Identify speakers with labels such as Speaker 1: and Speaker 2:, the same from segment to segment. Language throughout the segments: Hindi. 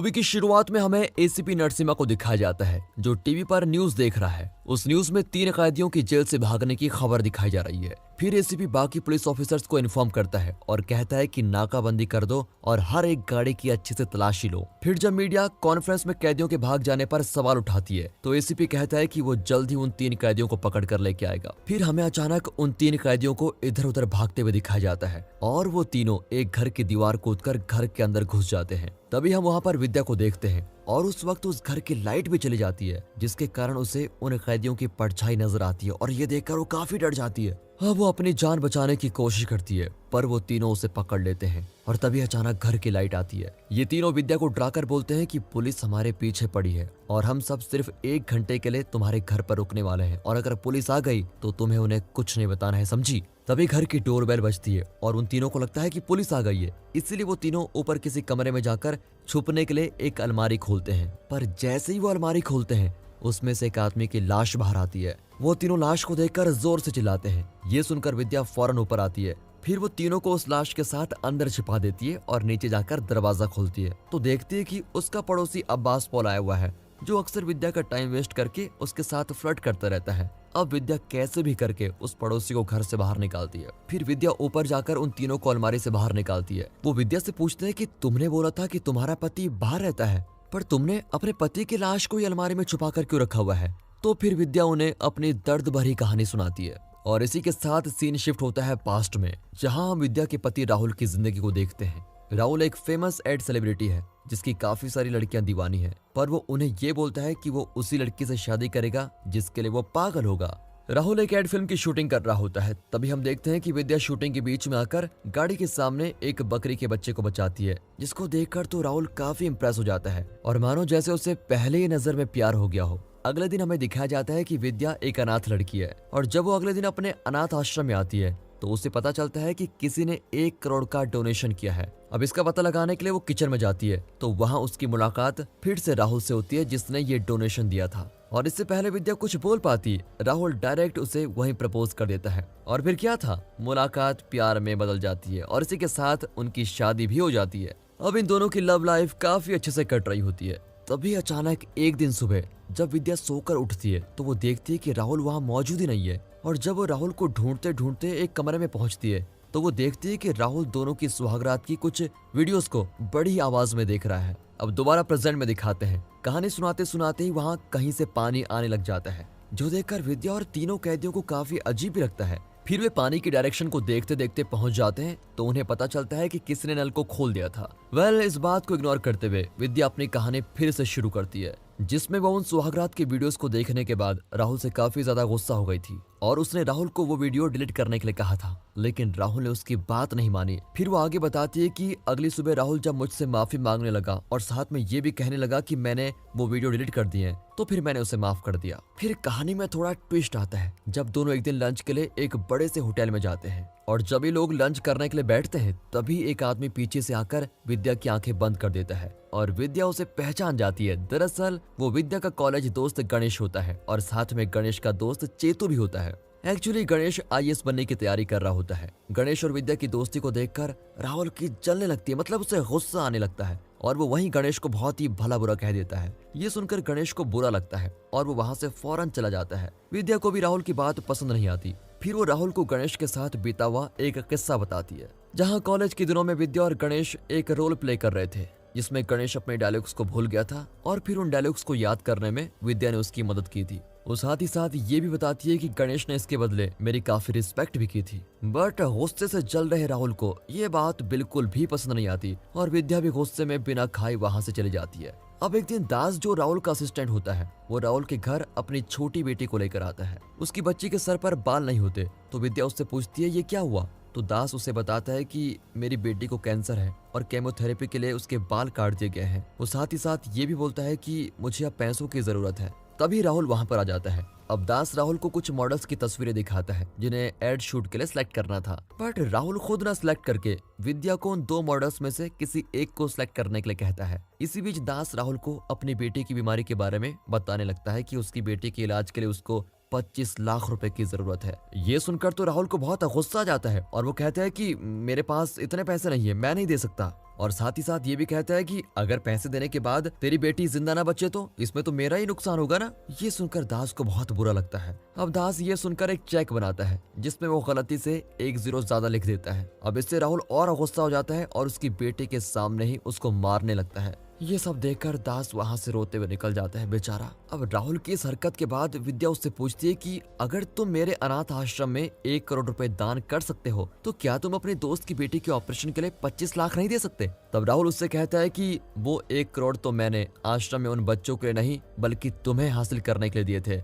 Speaker 1: मूवी की शुरुआत में हमें एसीपी नरसिम्हा को दिखाया जाता है जो टीवी पर न्यूज देख रहा है। उस न्यूज में 3 कैदियों की जेल से भागने की खबर दिखाई जा रही है। फिर एसीपी बाकी पुलिस ऑफिसर्स को इन्फॉर्म करता है और कहता है कि नाकाबंदी कर दो और हर एक गाड़ी की अच्छे से तलाशी लो। फिर जब मीडिया कॉन्फ्रेंस में कैदियों के भाग जाने पर सवाल उठाती है तो एसीपी कहता है कि वो जल्द ही उन 3 कैदियों को पकड़ कर लेके आएगा। फिर हमें अचानक उन 3 कैदियों को इधर उधर भागते हुए दिखाया जाता है और वो तीनों एक घर की दीवार कूदकर घर के अंदर घुस जाते हैं। तभी हम वहाँ पर विद्या को देखते हैं और उस वक्त उस घर की लाइट भी चली जाती है जिसके कारण उसे उन कैदियों की परछाई नजर आती है और ये देखकर वो काफी डर जाती है। अब वो अपनी जान बचाने की कोशिश करती है पर वो तीनों उसे पकड़ लेते हैं और तभी अचानक घर की लाइट आती है। ये तीनों विद्या को डराकर बोलते हैं कि पुलिस हमारे पीछे पड़ी है और हम सब सिर्फ 1 घंटे के लिए तुम्हारे घर पर रुकने वाले हैं और अगर पुलिस आ गई तो तुम्हें उन्हें कुछ नहीं बताना है, समझी। तभी घर की डोरबेल बजती है और उन तीनों को लगता है कि पुलिस आ गई है, इसीलिए वो तीनों ऊपर किसी कमरे में जाकर छुपने के लिए एक अलमारी खोलते हैं। पर जैसे ही वो अलमारी खोलते हैं उसमें से एक आदमी की लाश बाहर आती है। वो तीनों लाश को देखकर जोर से चिल्लाते हैं। ये सुनकर विद्या फौरन ऊपर आती है। फिर वो तीनों को उस लाश के साथ अंदर छिपा देती है और नीचे जाकर दरवाजा खोलती है तो देखती है कि उसका पड़ोसी अब्बास पॉल आया हुआ है जो अक्सर विद्या का टाइम वेस्ट करके उसके साथ फ्लर्ट करता रहता है। अब विद्या कैसे भी करके उस पड़ोसी को घर से बाहर निकालती है। फिर विद्या ऊपर जाकर उन तीनों को अलमारी से बाहर निकालती है। वो विद्या से पूछते हैं कि तुमने बोला था कि तुम्हारा पति बाहर रहता है पर तुमने अपने पति की लाश को अलमारी में छुपा कर क्यों रखा हुआ है। तो फिर विद्या उन्हें अपनी दर्द भरी कहानी सुनाती है और इसी के साथ सीन शिफ्ट होता है पास्ट में जहां हम विद्या के पति राहुल की जिंदगी को देखते हैं। राहुल एक फेमस एड सेलिब्रिटी है जिसकी काफी सारी लड़कियां दीवानी हैं पर वो उन्हें ये बोलता है कि वो उसी लड़की से शादी करेगा जिसके लिए वो पागल होगा। राहुल एक एड फिल्म की शूटिंग कर रहा होता है तभी हम देखते हैं कि विद्या शूटिंग के बीच में आकर गाड़ी के सामने एक बकरी के बच्चे को बचाती है जिसको देखकर तो राहुल काफी इंप्रेस हो जाता है और मानो जैसे उसे पहले ही नजर में प्यार हो गया हो। अगले दिन हमें दिखाया जाता है कि विद्या एक अनाथ लड़की है और जब वो अगले दिन अपने अनाथ आश्रम में आती है तो उसे पता चलता है कि किसी ने 1 करोड़ का डोनेशन किया है। अब इसका पता लगाने के लिए वो किचन में जाती है तो वहाँ उसकी मुलाकात फिर से राहुल से होती है जिसने ये डोनेशन दिया था और इससे पहले विद्या कुछ बोल पाती राहुल डायरेक्ट उसे वहीं प्रपोज कर देता है और फिर क्या था, मुलाकात प्यार में बदल जाती है और इसी के साथ उनकी शादी भी हो जाती है। अब इन दोनों की लव लाइफ काफी अच्छे से कट रही होती है। तभी अचानक एक दिन सुबह जब विद्या सोकर उठती है तो वो देखती है कि राहुल वहाँ मौजूद ही नहीं है और जब वो राहुल को ढूंढते ढूंढते एक कमरे में पहुंचती है तो वो देखती है कि राहुल दोनों की सुहागरात की कुछ वीडियोस को बड़ी आवाज में देख रहा है। अब दोबारा प्रेजेंट में दिखाते हैं। कहानी सुनाते सुनाते ही वहाँ कहीं से पानी आने लग जाता है जो देखकर विद्या और तीनों कैदियों को काफी अजीब भी लगता है। फिर वे पानी की डायरेक्शन को देखते देखते पहुंच जाते हैं तो उन्हें पता चलता है कि किसने नल को खोल दिया था। इस बात को इग्नोर करते हुए विद्या अपनी कहानी फिर से शुरू करती है जिसमें वो उन सुहागरात की वीडियोस को देखने के बाद राहुल से काफी ज्यादा गुस्सा हो गई थी और उसने राहुल को वो वीडियो डिलीट करने के लिए कहा था लेकिन राहुल ने उसकी बात नहीं मानी। फिर वो आगे बताती है कि अगली सुबह राहुल जब मुझसे माफी मांगने लगा और साथ में ये भी कहने लगा कि मैंने वो वीडियो डिलीट कर दी है तो फिर मैंने उसे माफ कर दिया। फिर कहानी में थोड़ा ट्विस्ट आता है जब दोनों एक दिन लंच के लिए एक बड़े से होटल में जाते हैं और जब ये लोग लंच करने के लिए बैठते हैं तभी एक आदमी पीछे से आकर विद्या की आंखें बंद कर देता है और विद्या उसे पहचान जाती है। दरअसल वो विद्या का कॉलेज दोस्त गणेश होता है और साथ में गणेश का दोस्त चेतू भी होता है। एक्चुअली गणेश आईएएस बनने की तैयारी कर रहा होता है। गणेश और विद्या की दोस्ती को देखकर राहुल की जलने लगती है, मतलब उसे गुस्सा आने लगता है और वो वहीं गणेश को बहुत ही भला बुरा कह देता है। ये सुनकर गणेश को बुरा लगता है और वो वहाँ से फौरन चला जाता है। विद्या को भी राहुल की बात पसंद नहीं आती। फिर वो राहुल को गणेश के साथ बीता हुआ एक किस्सा बताती है जहाँ कॉलेज के दिनों में विद्या और गणेश एक रोल प्ले कर रहे थे जिसमें गणेश अपने डायलॉग्स को भूल गया था और फिर उन डायलॉग्स को याद करने में विद्या ने उसकी मदद की थी। वो साथ ही साथ ये भी बताती है कि गणेश ने इसके बदले मेरी काफी रिस्पेक्ट भी की थी। बट गुस्से से जल रहे राहुल को ये बात बिल्कुल भी पसंद नहीं आती और विद्या भी गुस्से में बिना खाए वहाँ से चली जाती है। अब एक दिन दास जो राहुल का असिस्टेंट होता है वो राहुल के घर अपनी छोटी बेटी को लेकर आता है। उसकी बच्ची के सर पर बाल नहीं होते तो विद्या उससे पूछती है ये क्या हुआ तो दास उसे बताता है कि मेरी बेटी को कैंसर है और केमोथेरेपी के लिए उसके बाल काट दिए गए हैं। वो साथ ही साथ ये भी बोलता है कि मुझे अब पैसों की जरूरत है। तभी राहुल वहां पर आ जाता है। अब दास राहुल को कुछ मॉडल्स की तस्वीरें दिखाता है जिन्हें एड शूट के लिए सिलेक्ट करना था बट राहुल खुद ना सिलेक्ट करके विद्या को उन 2 मॉडल्स में से किसी एक को सिलेक्ट करने के लिए कहता है। इसी बीच दास राहुल को अपनी बेटी की बीमारी के बारे में बताने लगता है कि उसकी बेटी के इलाज के लिए उसको 25 लाख रुपए की जरूरत है। ये सुनकर तो राहुल को बहुत गुस्सा आ जाता है और वो कहता है कि मेरे पास इतने पैसे नहीं है, मैं नहीं दे सकता। और साथ ही साथ ये भी कहता है कि अगर पैसे देने के बाद तेरी बेटी जिंदा ना बचे तो इसमें तो मेरा ही नुकसान होगा ना। ये सुनकर दास को बहुत बुरा लगता है। अब दास ये सुनकर एक चेक बनाता है जिसमें वो गलती से 1 ज़ीरो ज्यादा लिख देता है। अब इससे राहुल और गुस्सा हो जाता है और उसकी बेटी के सामने ही उसको मारने लगता है। ये सब देखकर दास वहाँ से रोते हुए निकल जाता है बेचारा। अब राहुल की इस हरकत के बाद विद्या उससे पूछती है कि अगर तुम मेरे अनाथ आश्रम में 1 करोड़ रुपए दान कर सकते हो तो क्या तुम अपने दोस्त की बेटी के ऑपरेशन के लिए 25 लाख नहीं दे सकते। तब राहुल उससे कहता है कि वो 1 करोड़ तो मैंने आश्रम में उन बच्चों के लिए नहीं बल्कि तुम्हें हासिल करने के लिए दिए थे।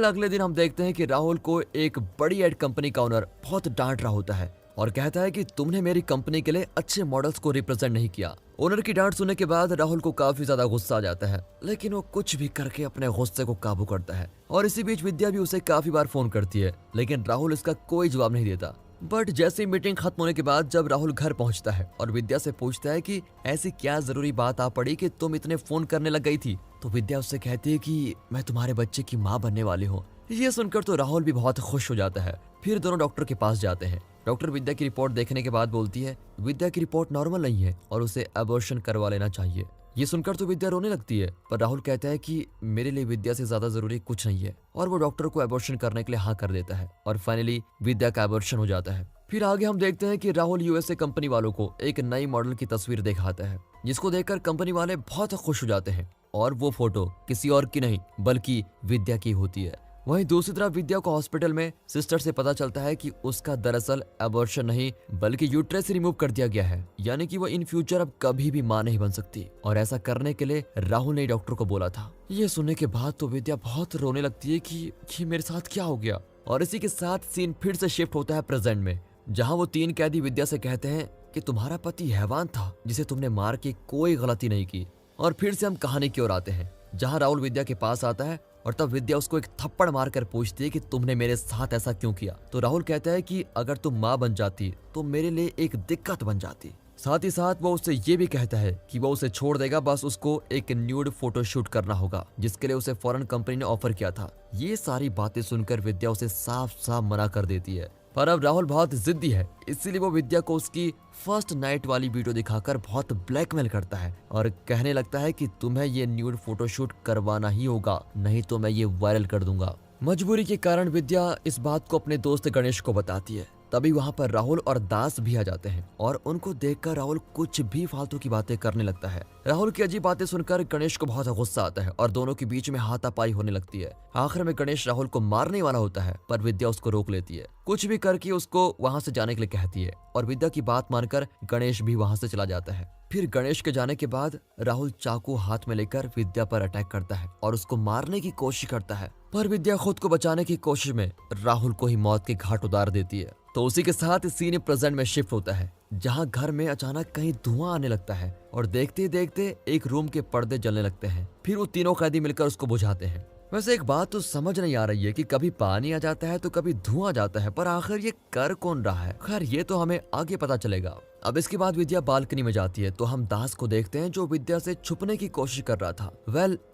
Speaker 1: अगले दिन हम देखते हैं कि राहुल को एक बड़ी एड कंपनी का ओनर बहुत डांट रहा होता है और कहता है कि तुमने मेरी कंपनी के लिए अच्छे मॉडल्स को रिप्रेजेंट नहीं किया। ओनर की डांट सुनने के बाद राहुल को काफी ज्यादा गुस्सा आ जाता है, लेकिन वो कुछ भी करके अपने गुस्से को काबू करता है। और इसी बीच विद्या भी उसे काफी बार फोन करती है, लेकिन राहुल इसका कोई जवाब नहीं देता। बट जैसे ही मीटिंग खत्म होने के बाद जब राहुल घर पहुंचता है और विद्या से पूछता है कि ऐसी क्या जरूरी बात आ पड़ी कि तुम इतने फोन करने लग गई थी, तो विद्या उससे कहती है कि मैं तुम्हारे बच्चे की माँ बनने वाली हूँ। ये सुनकर तो राहुल भी बहुत खुश हो जाता है। फिर दोनों डॉक्टर के पास जाते हैं। डॉक्टर विद्या की रिपोर्ट देखने के बाद बोलती है विद्या की रिपोर्ट नॉर्मल नहीं है और उसे अबॉर्शन करवा लेना चाहिए। ये सुनकर तो विद्या रोने लगती है, पर राहुल कहता है कि मेरे लिए विद्या से ज्यादा जरूरी कुछ नहीं है और वो डॉक्टर को अबॉर्शन करने के लिए हाँ कर देता है और फाइनली विद्या का अबॉर्शन हो जाता है। फिर आगे हम देखते हैं कि राहुल यूएसए कंपनी वालों को एक नई मॉडल की तस्वीर दिखाता है जिसको देखकर कंपनी वाले बहुत खुश हो जाते हैं और वो फोटो किसी और की नहीं बल्कि विद्या की होती है। वहीं दूसरी तरफ विद्या को हॉस्पिटल में सिस्टर से पता चलता है कि उसका दरअसल अबॉर्शन नहीं बल्कि यूट्रस रिमूव कर दिया गया है, यानी कि वो इन फ्यूचर अब कभी भी मां नहीं बन सकती और ऐसा करने के लिए राहुल ने डॉक्टर को बोला था। ये सुनने के बाद तो विद्या बहुत रोने लगती है कि मेरे साथ क्या हो गया। और इसी के साथ सीन फिर से शिफ्ट होता है प्रेजेंट में, जहाँ वो 3 कैदी विद्या से कहते हैं कि तुम्हारा पति हैवान था जिसे तुमने मार के कोई गलती नहीं की। और फिर से हम कहानी की ओर आते हैं जहाँ राहुल विद्या के पास आता है और तब विद्या उसको एक थप्पड़ मारकर पूछती है कि तुमने मेरे साथ ऐसा क्यों किया। तो राहुल कहता है कि अगर तुम माँ बन जाती तो मेरे लिए एक दिक्कत बन जाती। साथ ही साथ वो उससे ये भी कहता है कि वो उसे छोड़ देगा, बस उसको एक न्यूड फोटो शूट करना होगा जिसके लिए उसे फॉरेन कंपनी ने ऑफर किया था। ये सारी बातें सुनकर विद्या उसे साफ साफ मना कर देती है, पर अब राहुल बहुत जिद्दी है, इसीलिए वो विद्या को उसकी फर्स्ट नाइट वाली वीडियो दिखाकर बहुत ब्लैकमेल करता है और कहने लगता है कि तुम्हें ये न्यूड फोटोशूट करवाना ही होगा, नहीं तो मैं ये वायरल कर दूंगा। मजबूरी के कारण विद्या इस बात को अपने दोस्त गणेश को बताती है। तभी वहाँ पर राहुल और दास भी आ जाते हैं और उनको देखकर राहुल कुछ भी फालतू की बातें करने लगता है। राहुल की अजीब बातें सुनकर गणेश को बहुत गुस्सा आता है और दोनों के बीच में हाथापाई होने लगती है। आखिर में गणेश राहुल को मारने वाला होता है, पर विद्या उसको रोक लेती है, कुछ भी करके उसको वहाँ से जाने के लिए कहती है और विद्या की बात मानकर गणेश भी वहाँ से चला जाता है। फिर गणेश के जाने के बाद राहुल चाकू हाथ में लेकर विद्या पर अटैक करता है और उसको मारने की कोशिश करता है, पर विद्या खुद को बचाने की कोशिश में राहुल को ही मौत के घाट उतार देती है। तो उसी के साथ सीन प्रेजेंट में शिफ्ट होता है जहां घर में अचानक कहीं धुआं आने लगता है और देखते देखते एक रूम के पर्दे जलने लगते हैं। फिर वो तीनों कैदी मिलकर उसको बुझाते हैं। वैसे एक बात तो समझ नहीं आ रही है कि कभी पानी आ जाता है तो कभी धुआं जाता है, पर आखिर ये कर कौन रहा है। खैर ये तो हमें आगे पता चलेगा। अब इसके बाद विद्या बालकनी में जाती है तो हम दास को देखते हैं जो विद्या से छुपने की कोशिश कर रहा था।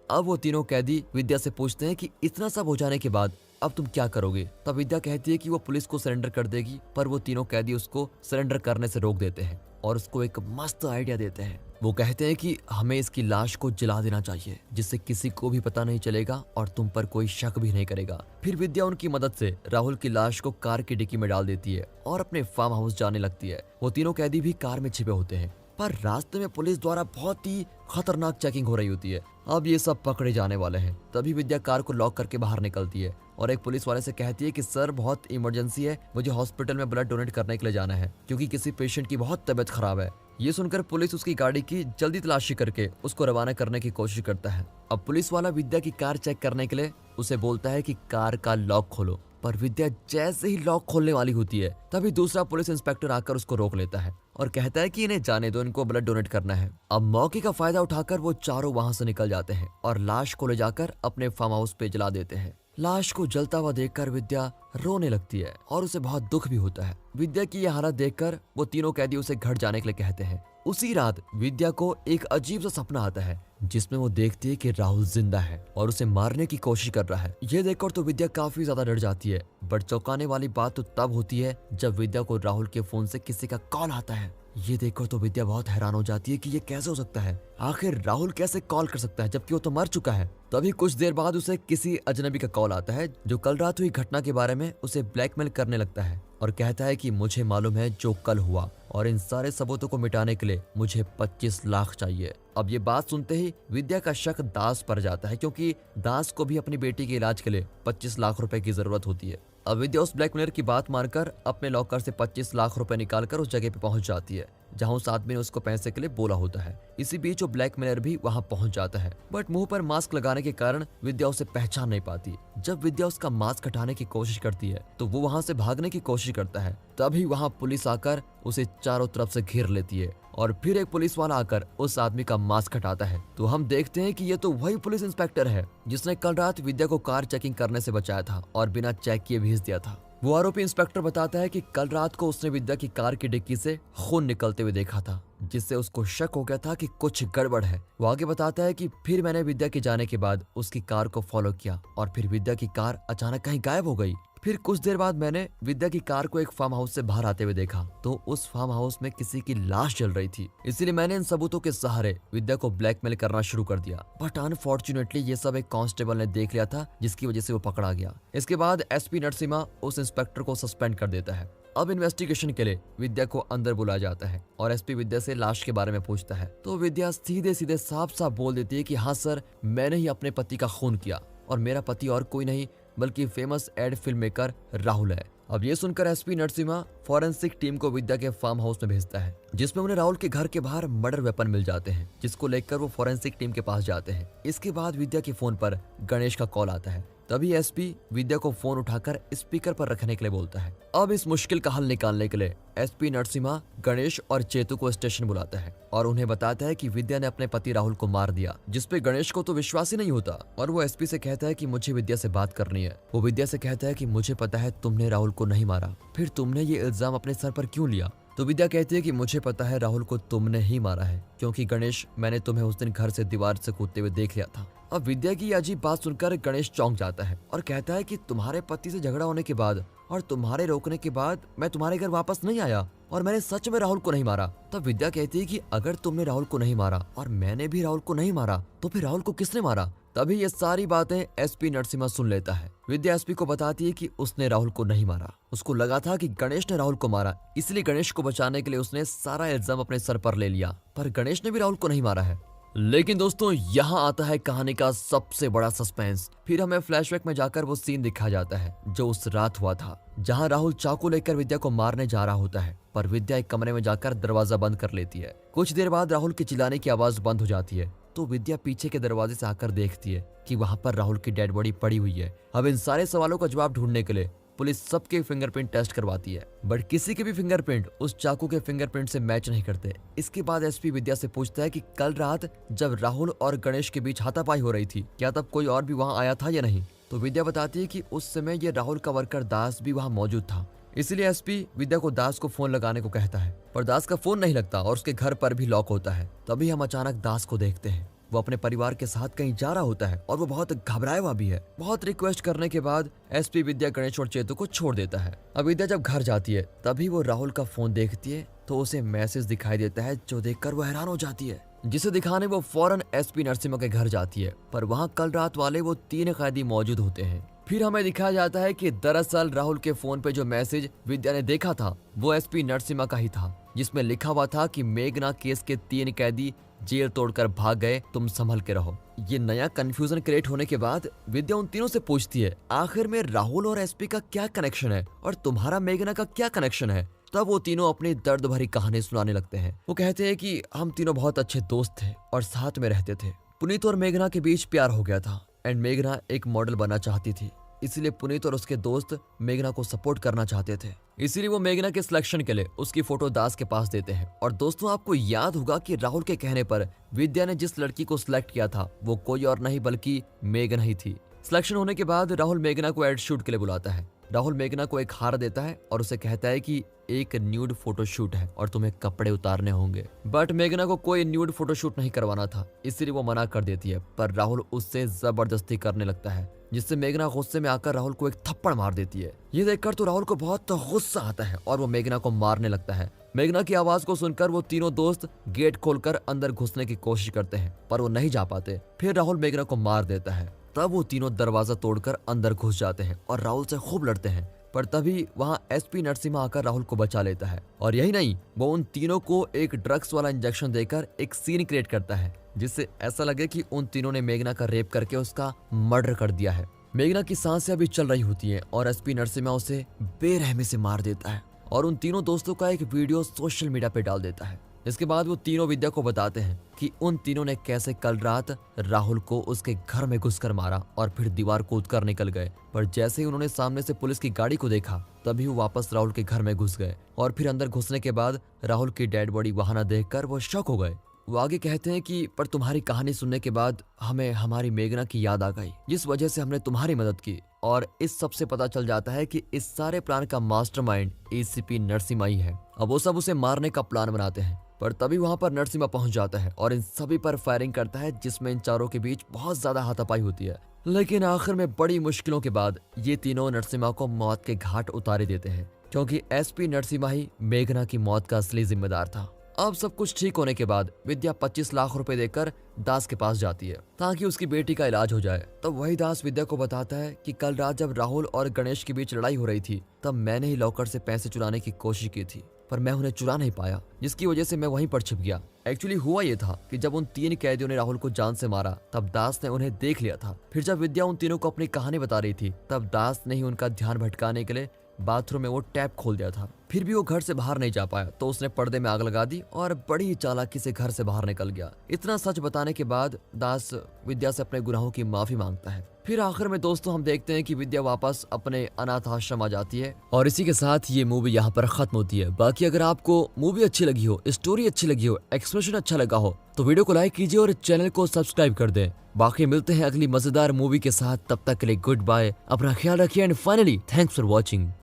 Speaker 1: अब वो तीनों कैदी विद्या से पूछते हैं कि इतना सब हो जाने के बाद अब तुम क्या करोगे। तब विद्या कहती है कि वो पुलिस को सरेंडर कर देगी, पर वो तीनों कैदी उसको सरेंडर करने से रोक देते हैं और उसको एक मस्त आइडिया देते हैं। वो कहते हैं कि हमें इसकी लाश को जला देना चाहिए जिससे किसी को भी पता नहीं चलेगा और तुम पर कोई शक भी नहीं करेगा। फिर विद्या उनकी मदद से राहुल की लाश को कार की डिक्की में डाल देती है और अपने फार्म हाउस जाने लगती है। वो तीनों कैदी भी कार में छिपे होते हैं, पर रास्ते में पुलिस द्वारा बहुत ही खतरनाक चेकिंग हो रही होती है। अब ये सब पकड़े जाने वाले हैं। तभी विद्या कार को लॉक करके बाहर निकलती है और एक पुलिस वाले से कहती है कि सर बहुत इमरजेंसी है, मुझे हॉस्पिटल में ब्लड डोनेट करने के लिए जाना है क्योंकि किसी पेशेंट की बहुत तबीयत खराब है। ये सुनकर पुलिस उसकी गाड़ी की जल्दी तलाशी करके उसको रवाना करने की कोशिश करता है। अब पुलिस वाला विद्या की कार चेक करने के लिए उसे बोलता है कि कार का लॉक खोलो, पर विद्या जैसे ही लॉक खोलने वाली होती है तभी दूसरा पुलिस इंस्पेक्टर आकर उसको रोक लेता है और कहता है कि इन्हें जाने दो, इनको ब्लड डोनेट करना है। अब मौके का फायदा उठाकर वो चारों वहां से निकल जाते हैं और लाश को ले जाकर अपने फार्म हाउस पे जला देते हैं। लाश को जलता हुआ देखकर विद्या रोने लगती है और उसे बहुत दुख भी होता है। विद्या की यह हालत देखकर वो तीनों कैदी उसे घर जाने के लिए कहते हैं। उसी रात विद्या को एक अजीब सा सपना आता है जिसमें वो देखती है कि राहुल जिंदा है और उसे मारने की कोशिश कर रहा है। ये देखकर तो विद्या काफी ज्यादा डर जाती है, बट चौंकाने वाली बात तो तब होती है जब विद्या को राहुल के फोन से किसी का कॉल आता है। ये देखकर तो विद्या बहुत हैरान हो जाती है कि ये कैसे हो सकता है, आखिर राहुल कैसे कॉल कर सकता है जबकि वो तो मर चुका है। तभी कुछ देर बाद उसे किसी अजनबी का कॉल आता है जो कल रात हुई घटना के बारे में उसे ब्लैकमेल करने लगता है और कहता है कि मुझे मालूम है जो कल हुआ और इन सारे सबूतों को मिटाने के लिए मुझे 25 लाख चाहिए। अब ये बात सुनते ही विद्या का शक दास पर जाता है क्योंकि दास को भी अपनी बेटी के इलाज के लिए 25 लाख रुपए की जरूरत होती है। अब विद्या उस ब्लैकमेलर की बात मानकर अपने लॉकर से 25 लाख रुपए निकालकर उस जगह पे पहुंच जाती है जहां उस आदमी ने उसको पैसे के लिए बोला होता है। इसी बीच वो ब्लैकमेलर भी वहां पहुंच जाता है, बट मुंह पर मास्क लगाने के कारण विद्या उसे पहचान नहीं पाती। जब विद्या उसका मास्क हटाने की कोशिश करती है तो वो वहां से भागने की कोशिश करता है। तभी वहां पुलिस आकर उसे चारों तरफ से घेर लेती है और फिर एक पुलिस वाला आकर उस आदमी का मास्क हटाता है तो हम देखते हैं कि ये तो वही पुलिस इंस्पेक्टर है जिसने कल रात विद्या को कार चेकिंग करने से बचाया था और बिना चेक किए भेज दिया था। वो आरोपी इंस्पेक्टर बताता है कि कल रात को उसने विद्या की कार की डिक्की से खून निकलते हुए देखा था जिससे उसको शक हो गया था कि कुछ गड़बड़ है। वो आगे बताता है कि फिर मैंने विद्या के जाने के बाद उसकी कार को फॉलो किया और फिर विद्या की कार अचानक कहीं गायब हो गई। फिर कुछ देर बाद मैंने विद्या की कार को एक फार्म हाउस से बाहर आते हुए देखा तो उस फार्म हाउस में किसी की लाश जल रही थी, इसलिए मैंने इन सबूतों के सहारे विद्या को ब्लैकमेल करना शुरू कर दिया। बट अनफॉर्चुनेटली ये सब एक कांस्टेबल ने देख लिया था जिसकी वजह से वो पकड़ा गया। इसके बाद एसपी नरसिम्हा उस इंस्पेक्टर को सस्पेंड कर देता है। अब इन्वेस्टिगेशन के लिए विद्या को अंदर बुलाया जाता है और एसपी विद्या से लाश के बारे में पूछता है तो विद्या सीधे सीधे साफ साफ बोल देती है कि हाँ सर, मैंने ही अपने पति का खून किया और मेरा पति और कोई नहीं बल्कि famous ad film maker Rahul है। अब ये सुनकर एसपी नरसिम्हा फॉरेंसिक टीम को विद्या के फार्म हाउस में भेजता है जिसमें उन्हें राहुल के घर के बाहर मर्डर वेपन मिल जाते हैं जिसको लेकर वो फॉरेंसिक टीम के पास जाते हैं। इसके बाद विद्या के फोन पर गणेश का कॉल आता है। तभी एसपी विद्या को फोन उठाकर स्पीकर पर रखने के लिए बोलता है। अब इस मुश्किल का हल निकालने के लिए एसपी नरसिम्हा गणेश और चेतु को स्टेशन बुलाता है और उन्हें बताता है कि विद्या ने अपने पति राहुल को मार दिया, जिसपे गणेश को तो विश्वास ही नहीं होता और वो एसपी से कहता है कि मुझे विद्या से बात करनी है। वो विद्या से कहता है कि मुझे पता है तुमने राहुल को नहीं मारा, फिर तुमने ये इल्जाम अपने सर पर क्यों लिया? तो विद्या कहती है कि मुझे पता है राहुल को तुमने ही मारा है क्योंकि गणेश, मैंने तुम्हें उस दिन घर से दीवार से कूदते हुए देख लिया था। अब विद्या की अजीब बात सुनकर गणेश चौंक जाता है और कहता है कि तुम्हारे पति से झगड़ा होने के बाद और तुम्हारे रोकने के बाद मैं तुम्हारे घर वापस नहीं आया और मैंने सच में राहुल को नहीं मारा। तब विद्या कहती है कि अगर तुमने राहुल को नहीं मारा और मैंने भी राहुल को नहीं मारा तो फिर राहुल को किसने मारा? तभी ये सारी बातें एसपी नरसिम्हा सुन लेता है। विद्या एसपी को बताती है कि उसने राहुल को नहीं मारा, उसको लगा था कि गणेश ने राहुल को मारा, इसलिए गणेश को बचाने के लिए उसने सारा इल्जाम अपने सर पर ले लिया, पर गणेश ने भी राहुल को नहीं मारा है। लेकिन दोस्तों यहाँ आता है कहानी का सबसे बड़ा सस्पेंस। फिर हमें फ्लैशबैक में जाकर वो सीन दिखाया जाता है जो उस रात हुआ था जहाँ राहुल चाकू लेकर विद्या को मारने जा रहा होता है, पर विद्या एक कमरे में जाकर दरवाजा बंद कर लेती है। कुछ देर बाद राहुल के चिल्लाने की आवाज बंद हो जाती है तो विद्या पीछे के दरवाजे से आकर देखती है कि वहाँ पर राहुल की डेड बॉडी पड़ी हुई है। अब इन सारे सवालों का जवाब ढूंढने के लिए पुलिस सबके फिंगरप्रिंट टेस्ट करवाती है, बट किसी के भी फिंगरप्रिंट उस चाकू के फिंगरप्रिंट से मैच नहीं करते। इसके बाद एसपी विद्या से पूछता है कि कल रात जब राहुल और गणेश के बीच हाथापाई हो रही थी क्या तब कोई और भी वहां आया था या नहीं? तो विद्या बताती है कि उस समय ये राहुल का वर्कर दास भी वहां मौजूद था। इसलिए एसपी विद्या को दास को फोन लगाने को कहता है, पर दास का फोन नहीं लगता और उसके घर पर भी लॉक होता है। तभी हम अचानक दास को देखते हैं, वो अपने परिवार के साथ कहीं जा रहा होता है और वो बहुत घबराया हुआ भी है। बहुत रिक्वेस्ट करने के बाद एसपी विद्या गणेश और चेतु को छोड़ देता है। अब विद्या जब घर जाती है तभी वो राहुल का फोन देखती है तो उसे मैसेज दिखाई देता है जो देखकर वो हैरान हो जाती है, जिसे दिखाने वो फौरन एसपी नरसिम्हा के घर जाती है, पर वहाँ कल रात वाले वो 3 कैदी मौजूद होते हैं। फिर हमें दिखाया जाता है कि दरअसल राहुल के फोन पे जो मैसेज विद्या ने देखा था वो एसपी नरसिम्हा का ही था, जिसमें लिखा हुआ था कि मेघना केस के 3 कैदी जेल तोड़कर भाग गए, तुम संभल के रहो। ये नया कंफ्यूजन क्रिएट होने के बाद विद्या उन तीनों से पूछती है आखिर में राहुल और एसपी का क्या कनेक्शन है और तुम्हारा मेघना का क्या कनेक्शन है? तब वो तीनों अपनी दर्द भरी कहानी सुनाने लगते हैं। वो कहते हैं कि हम तीनों बहुत अच्छे दोस्त थे और साथ में रहते थे। पुनीत और मेघना के बीच प्यार हो गया था एंड मेघना एक मॉडल बनना चाहती थी, इसलिए पुनीत और उसके दोस्त मेघना को सपोर्ट करना चाहते थे। इसीलिए वो मेघना के सिलेक्शन के लिए उसकी फोटो दास के पास देते हैं। और दोस्तों आपको याद होगा कि राहुल के कहने पर विद्या ने जिस लड़की को सिलेक्ट किया था वो कोई और नहीं बल्कि मेघना ही थी। सिलेक्शन होने के बाद राहुल मेघना को एड शूट के लिए बुलाता है। राहुल मेघना को एक हार देता है और उसे कहता है कि एक न्यूड फोटोशूट है और तुम्हें कपड़े उतारने होंगे, बट मेघना को कोई न्यूड फोटोशूट नहीं करवाना था, इसलिए वो मना कर देती है। पर राहुल उससे जबरदस्ती करने लगता है जिससे मेघना गुस्से में आकर राहुल को एक थप्पड़ मार देती है। ये देखकर तो राहुल को बहुत गुस्सा आता है और वो मेघना को मारने लगता है। मेघना की आवाज को सुनकर वो तीनों दोस्त गेट खोलकर अंदर घुसने की कोशिश करते हैं, पर वो नहीं जा पाते। फिर राहुल मेघना को मार देता है। तब वो तीनों दरवाजा तोड़कर अंदर घुस जाते हैं और राहुल से खूब लड़ते हैं, पर तभी वहां एसपी नरसिम्हा आकर राहुल को बचा लेता है। और यही नहीं, वो उन तीनों को एक ड्रग्स वाला इंजेक्शन देकर एक सीन क्रिएट करता है, जिससे ऐसा लगे कि उन तीनों ने मेघना का रेप करके उसका मर्डर कर दिया है। मेघना की सांसें अभी चल रही होती हैं और एसपी नरसिम्हा उसे बेरहमी से मार देता है और उन तीनों दोस्तों का एक वीडियो सोशल मीडिया पे डाल देता है। इसके बाद वो तीनों विद्या को बताते हैं कि उन तीनों ने कैसे कल रात राहुल को उसके घर में घुसकर मारा और फिर दीवार कूदकर निकल गए। पर जैसे ही उन्होंने सामने से पुलिस की गाड़ी को देखा, तभी वो वापस राहुल के घर में घुस गए और फिर अंदर घुसने के बाद राहुल की डेड बॉडी वहां न देखकर वो शॉक हो गए। वो आगे कहते हैं कि पर तुम्हारी कहानी सुनने के बाद हमें हमारी मेघना की याद आ गई, जिस वजह से हमने तुम्हारी मदद की। और इस सब से पता चल जाता है कि इस सारे प्लान का मास्टरमाइंड एसीपी नरसिम्हा ही है। अब वो सब उसे मारने का प्लान बनाते हैं, पर तभी वहां पर नरसिम्हा पहुंच जाता है और इन सभी पर फायरिंग करता है, जिसमें इन चारों के बीच बहुत ज्यादा हाथापाई होती है। लेकिन आखिर में बड़ी मुश्किलों के बाद ये तीनों नरसिम्हा को मौत के घाट उतारे देते हैं, क्योंकि एसपी नरसिम्हा ही मेघना की मौत का असली जिम्मेदार था। अब सब कुछ ठीक होने के बाद विद्या 25 लाख रुपए देकर दास के पास जाती है ताकि उसकी बेटी का इलाज हो जाए। तब वही दास विद्या को बताता है कि कल रात जब राहुल और गणेश के बीच लड़ाई हो रही थी, तब मैंने ही लॉकर से पैसे चुराने की कोशिश की थी, पर मैं उन्हें चुरा नहीं पाया, जिसकी वजह से मैं वहीं पर छिप गया। एक्चुअली हुआ ये था कि जब उन 3 कैदियों ने राहुल को जान से मारा, तब दास ने उन्हें देख लिया था। फिर जब विद्या उन तीनों को अपनी कहानी बता रही थी, तब दास ने ही उनका ध्यान भटकाने के लिए बाथरूम में वो टैप खोल दिया था। फिर भी वो घर से बाहर नहीं जा पाया, तो उसने पर्दे में आग लगा दी और बड़ी ही चालाकी से घर से बाहर निकल गया। इतना सच बताने के बाद दास विद्या से अपने गुनाहों की माफी मांगता है। फिर आखिर में दोस्तों हम देखते हैं कि विद्या वापस अपने अनाथ आश्रम आ जाती है और इसी के साथ ये मूवी यहाँ पर खत्म होती है। बाकी अगर आपको मूवी अच्छी लगी हो, स्टोरी अच्छी लगी हो, एक्सप्रेशन अच्छा लगा हो, तो वीडियो को लाइक कीजिए और चैनल को सब्सक्राइब कर दें। बाकी मिलते हैं अगली मजेदार मूवी के साथ, तब तक के लिए गुड बाय, अपना ख्याल रखिए and finally thanks for watching.